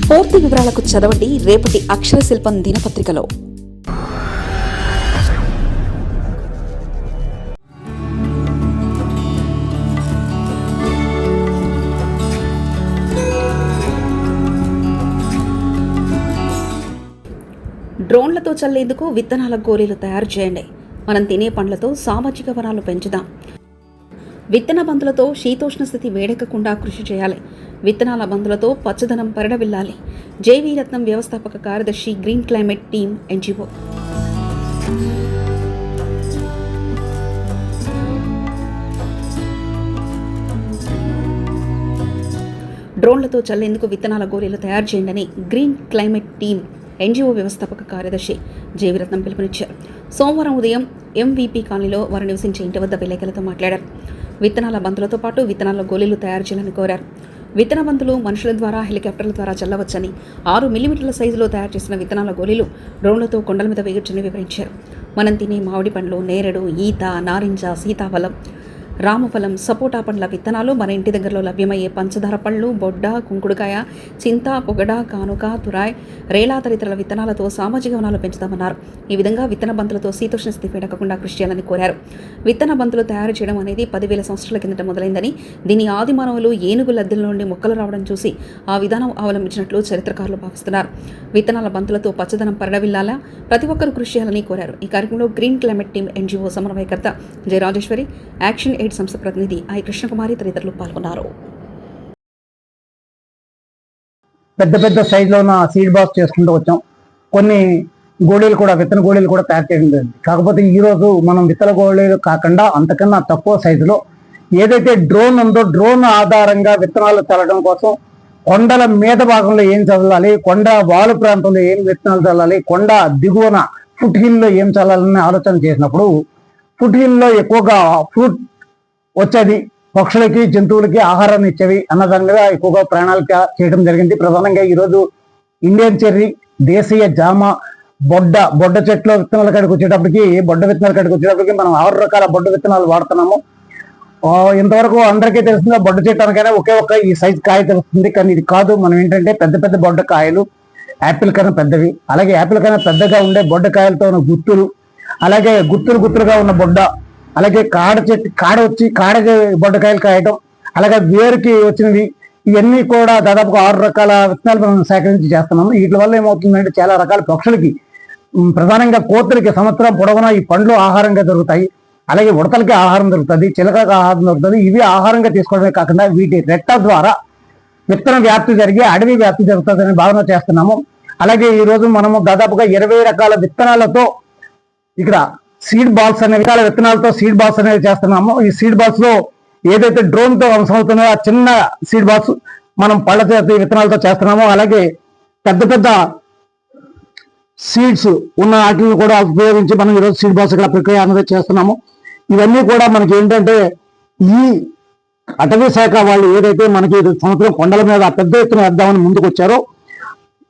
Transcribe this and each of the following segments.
పూర్తి వివరాలకు చదవండి రేపటి అక్షర శిల్పం దినపత్రికలో. డ్రోన్లతో చల్లేందుకు విత్తనాల గోళీలు తయారు చేయండి. మనం తినే పండ్లతో సామాజిక వనాలు పెంచుదాం. విత్తన బంతులతో శీతోష్ణ స్థితి వేడెక్కకుండా కృషి చేయాలి. విత్తనాల బంతులతో పచ్చదనం పరిడవిల్లాలి. జేవీ రత్నం వ్యవస్థాపక కార్యదర్శి, గ్రీన్ క్లైమేట్ టీమ్, ఎన్జీఓ. డ్రోన్లతో చల్లేందుకు విత్తనాల గోళీలు తయారు చేయండి గ్రీన్ క్లైమేట్ టీమ్, ఎన్జీఓ వ్యవస్థాపక కార్యదర్శి జేవీ రత్నం పిలుపునిచ్చారు. సోమవారం ఉదయం ఎంవీపీ కాలనీలో వారు నివసించే ఇంటి వద్ద విలేకరులతో మాట్లాడారు. విత్తనాల బంతులతో పాటు విత్తనాల గోళీలు తయారు చేయాలని కోరారు. విత్తన బంతులు మనుషుల ద్వారా, హెలికాప్టర్ల ద్వారా చల్లవచ్చని, 6 మిల్లీమీటర్ల సైజులో తయారు చేసిన విత్తనాల గోళీలు డ్రోన్లతో కొండల మీద వేయొచ్చని వివరించారు. మనం తినే మామిడి పండ్లు, నేరేడు, ఈత, నారింజ, సీతాఫలం, రామఫలం, సపోటా పండ్ల విత్తనాలు, మన ఇంటి దగ్గరలో లభ్యమయ్యే పంచదార పళ్ళు, బొడ్డ, కుంకుడుకాయ, చింత, పొగడ, కానుక, తురాయ్, రేలా తదితరుల విత్తనాలతో సామాజిక వనాలు పెంచుతామన్నారు. ఈ విధంగా విత్తన బంతులతో శీతోష్ణ స్థితి వేడకుండా కృషి చేయాలని కోరారు. విత్తన బంతులు తయారు చేయడం అనేది 10,000 సంవత్సరాల కిందట మొదలైందని, దీని ఆది మానవులు ఏనుగు లద్దెల నుండి మొక్కలు రావడం చూసి ఆ విధానం అవలంబించినట్లు చరిత్రకారులు భావిస్తున్నారు. విత్తనాల బంతులతో పచ్చదనం పరిడవిల్లాలా ప్రతి ఒక్కరూ కృషి చేయాలని కోరారు. ఈ కార్యక్రమంలో గ్రీన్ క్లైమేట్ టీమ్ ఎన్జీఓ సమన్వయకర్త జె రాజేశ్వరి, యాక్షన్ ఎయిడ్ సంస్థ ప్రతినిధి ఐ కృష్ణకుమారి తదితరులు పాల్గొన్నారు. పెద్ద పెద్ద సైజులో ఉన్న సీడ్ బాక్స్ చేసుకుంటూ వచ్చాం. కొన్ని గోళీలు కూడా, విత్తన గోళీలు కూడా తయారు చేయడం జరిగింది. కాకపోతే ఈరోజు మనం విత్తన గోళీలు కాకుండా అంతకన్నా తక్కువ సైజులో ఏదైతే డ్రోన్ ఉందో, డ్రోన్ ఆధారంగా విత్తనాలు చల్లడం కోసం కొండల మీద భాగంలో ఏం చల్లాలి, కొండ వాలు ప్రాంతంలో ఏం విత్తనాలు చల్లాలి, కొండ దిగువన ఫుట్ హిల్లో ఏం చల్లాలని ఆలోచన చేసినప్పుడు, ఫుట్ హిల్లో ఎక్కువగా ఫ్రూట్ వచ్చేది, పక్షులకి, జంతువులకి ఆహారాన్ని ఇచ్చేవి అన్నదంగా ఎక్కువగా ప్రణాళిక చేయడం జరిగింది. ప్రధానంగా ఈరోజు ఇండియన్ చెర్రీ, దేశీయ జామ, బొడ్డ చెట్ల విత్తనాల కాడికి వచ్చేటప్పటికి, బొడ్డ విత్తనాల కాడికి వచ్చేటప్పటికి మనం 6 రకాల బొడ్డ విత్తనాలు వాడుతున్నాము. ఇంతవరకు అందరికీ తెలిసిందా, బొడ్డ చెట్టు అనగానే ఒకే ఒక్క ఈ సైజ్ కాయ తెలుస్తుంది. కానీ ఇది కాదు. మనం ఏంటంటే పెద్ద పెద్ద బొడ్డ కాయలు, యాపిల్ కన్నా పెద్దవి, అలాగే యాపిల్ కన్నా పెద్దగా ఉండే బొడ్డ కాయలతో ఉన్న గుత్తులు, అలాగే గుత్తులుగా ఉన్న బొడ్డ, అలాగే కాడ బొడ్డకాయలు కాయటం, అలాగే వేరుకి వచ్చినవి, ఇవన్నీ కూడా దాదాపుగా 6 రకాల విత్తనాలు మనం సేకరించి చేస్తున్నాము. వీటి వల్ల ఏమవుతుందంటే చాలా రకాల పక్షులకి, ప్రధానంగా కోతులకి సంవత్సరం పొడవునా ఈ పండ్లు ఆహారంగా దొరుకుతాయి. అలాగే ఉడతలకి ఆహారం దొరుకుతుంది, చిలకకి ఆహారం దొరుకుతుంది. ఇవి ఆహారంగా తీసుకోవడమే కాకుండా వీటి రెట్ట ద్వారా విత్తన వ్యాప్తి జరిగి అడవి వ్యాప్తి జరుగుతుందని భావన చేస్తున్నాము. అలాగే ఈరోజు మనము దాదాపుగా 20 రకాల విత్తనాలతో ఇక్కడ సీడ్ బాల్స్ అనే రకాల విత్తనాలతో సీడ్ బాల్స్ అనేవి చేస్తున్నాము. ఈ సీడ్ బాల్స్ లో ఏదైతే డ్రోన్ తో అవసరమవుతుందో ఆ చిన్న సీడ్ బాల్స్ మనం పళ్ళ చేతి విత్తనాలతో చేస్తున్నాము. అలాగే పెద్ద పెద్ద సీడ్స్ ఉన్న వాటిని కూడా ఉపయోగించి మనం ఈరోజు సీడ్ బాల్స్ ఇక్కడ ప్రక్రియ అనేది చేస్తున్నాము. ఇవన్నీ కూడా మనకి ఏంటంటే, ఈ అటవీ శాఖ వాళ్ళు ఏదైతే మనకి సంవత్సరం కొండల మీద పెద్ద ఎత్తున వేద్దామని ముందుకు వచ్చారో,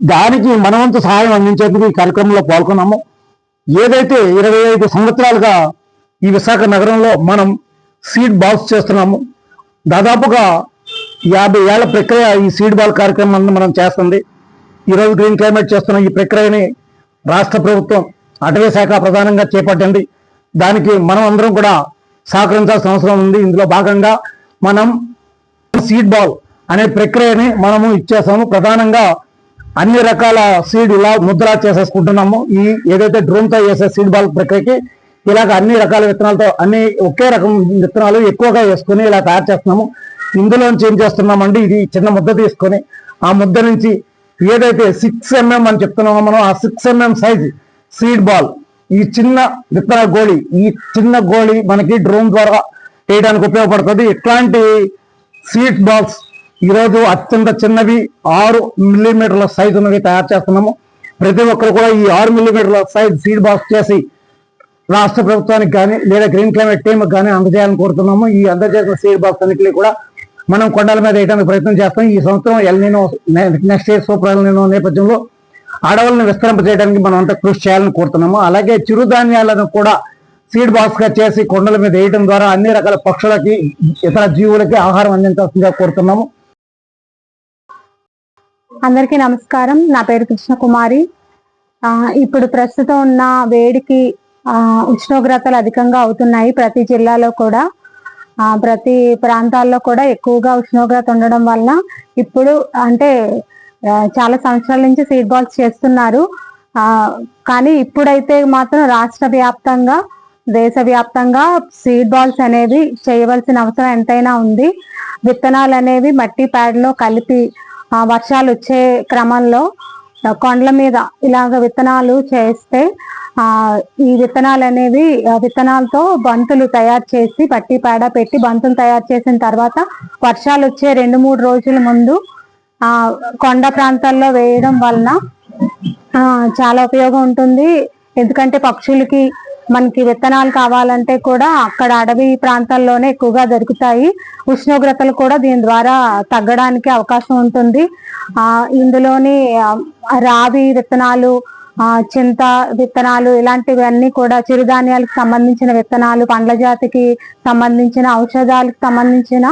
దానికి మనవంతు సహాయం అందించేందుకు ఈ కార్యక్రమంలో పాల్గొన్నాము. ఏదైతే 25 సంవత్సరాలుగా ఈ విశాఖ నగరంలో మనం సీడ్ బాల్స్ చేస్తున్నాము, దాదాపుగా 50 ఏళ్ల ప్రక్రియ ఈ సీడ్ బాల్ కార్యక్రమాన్ని మనం చేస్తుంది. ఈరోజు గ్రీన్ క్లైమేట్ చేస్తున్న ఈ ప్రక్రియని రాష్ట్ర ప్రభుత్వం, అటవీ శాఖ ప్రధానంగా చేపట్టింది. దానికి మనం అందరం కూడా సహకరించాల్సిన అవసరం ఉంది. ఇందులో భాగంగా మనం సీడ్ బాల్ అనే ప్రక్రియని మనము ఇచ్చేసాము. ప్రధానంగా అన్ని రకాల సీడ్ ఇలా ముద్ర చేసేసుకుంటున్నాము. ఈ ఏదైతే డ్రోన్తో చేసే సీడ్ బాల్ ప్రక్రియకి ఇలాగ అన్ని రకాల విత్తనాలతో, అన్ని ఒకే రకం విత్తనాలు ఎక్కువగా వేసుకుని ఇలా తయారు చేస్తున్నాము. ఇందులోంచి ఏం చేస్తున్నామండి, ఇది చిన్న ముద్ద తీసుకొని ఆ ముద్ద నుంచి ఏదైతే 6 mm అని చెప్తున్నామో మనం, ఆ 6 mm సైజ్ సీడ్ బాల్, ఈ చిన్న విత్తన గోళీ, ఈ చిన్న గోళీ మనకి డ్రోన్ ద్వారా వేయడానికి ఉపయోగపడుతుంది. ఇట్లాంటి సీడ్ బాల్స్ ఈరోజు అత్యంత చిన్నవి 6 మిల్లీమీటర్ల సైజు ఉన్నవి తయారు చేస్తున్నాము. ప్రతి ఒక్కరు కూడా ఈ 6 మిల్లీమీటర్ల సైజ్ సీడ్ బాక్స్ చేసి రాష్ట్ర ప్రభుత్వానికి కానీ లేదా గ్రీన్ క్లైమేట్ టీమ్కి కానీ అందజేయాలని కోరుతున్నాము. ఈ అందజేసిన సీడ్ బాక్స్ అన్నింటినీ కూడా మనం కొండల మీద వేయడానికి ప్రయత్నం చేస్తాం. ఈ సంవత్సరం El Niño, next year super El Niño నేపథ్యంలో అడవులను విస్తరింపజేయడానికి మనం అంతా కృషి చేయాలని కోరుతున్నాము. అలాగే చిరుధాన్యాలను కూడా సీడ్ బాక్స్ గా చేసి కొండల మీద వేయడం ద్వారా అన్ని రకాల పక్షులకి, ఇతర జీవులకి ఆహారం అందించాల్సిందిగా కోరుతున్నాము. అందరికీ నమస్కారం. నా పేరు కృష్ణకుమారి. ఇప్పుడు ప్రస్తుతం ఉన్న వేడికి ఉష్ణోగ్రతలు అధికంగా అవుతున్నాయి. ప్రతి జిల్లాలో కూడా ప్రతి ప్రాంతాల్లో కూడా ఎక్కువగా ఉష్ణోగ్రత ఉండడం వలన ఇప్పుడు అంటే చాలా సంవత్సరాల నుంచి సీడ్ బాల్స్ చేస్తున్నారు. కానీ ఇప్పుడైతే మాత్రం రాష్ట్ర వ్యాప్తంగా దేశవ్యాప్తంగా సీడ్ బాల్స్ అనేవి చేయవలసిన అవసరం ఎంతైనా ఉంది. విత్తనాలు అనేవి మట్టి ప్యాడ్లో కలిపి వర్షాలు వచ్చే క్రమంలో కొండల మీద ఇలాగ విత్తనాలు చేస్తే ఈ విత్తనాలు అనేవి విత్తనాలతో బంతులు తయారు చేసి పట్టి పేడ పెట్టి బంతులు తయారు చేసిన తర్వాత వర్షాలు వచ్చే 2-3 రోజుల ముందు కొండ ప్రాంతాల్లో వేయడం వలన చాలా ఉపయోగం ఉంటుంది. ఎందుకంటే పక్షులకి మనకి విత్తనాలు కావాలంటే కూడా అక్కడ అడవి ప్రాంతాల్లోనే ఎక్కువగా దొరుకుతాయి. ఉష్ణోగ్రతలు కూడా దీని ద్వారా తగ్గడానికి అవకాశం ఉంటుంది. ఇందులోని రావి విత్తనాలు, చింత విత్తనాలు ఇలాంటివన్నీ కూడా చిరుధాన్యాలకు సంబంధించిన విత్తనాలు, పండ్ల జాతికి సంబంధించిన ఔషధాలకు సంబంధించిన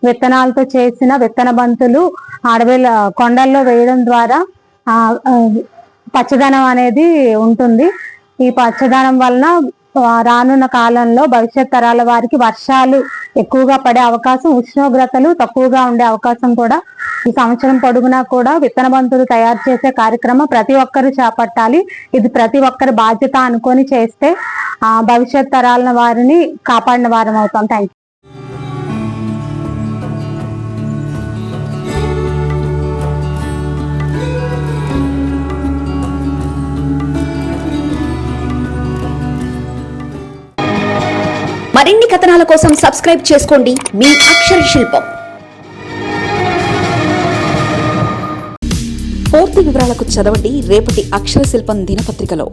విత్తనాలతో చేసిన విత్తన బంతులు కొండల్లో వేయడం ద్వారా పచ్చదనం అనేది ఉంటుంది. ఈ పచ్చదనం వలన రానున్న కాలంలో భవిష్యత్ తరాల వారికి వర్షాలు ఎక్కువగా పడే అవకాశం, ఉష్ణోగ్రతలు తక్కువగా ఉండే అవకాశం కూడా ఈ సంవత్సరం పొడుగునా కూడా విత్తన బంతులు తయారు చేసే కార్యక్రమం ప్రతి ఒక్కరు చేపట్టాలి. ఇది ప్రతి ఒక్కరి బాధ్యత అనుకొని చేస్తే భవిష్యత్ తరాల వారిని కాపాడిన వారం అవుతాం. Thank you. మరిన్ని కథనాల కోసం సబ్స్క్రైబ్ చేసుకోండి మీ అక్షర శిల్పం. పూర్తి వివరాలకు చదవండి రేపటి అక్షర శిల్పం దినపత్రికలో.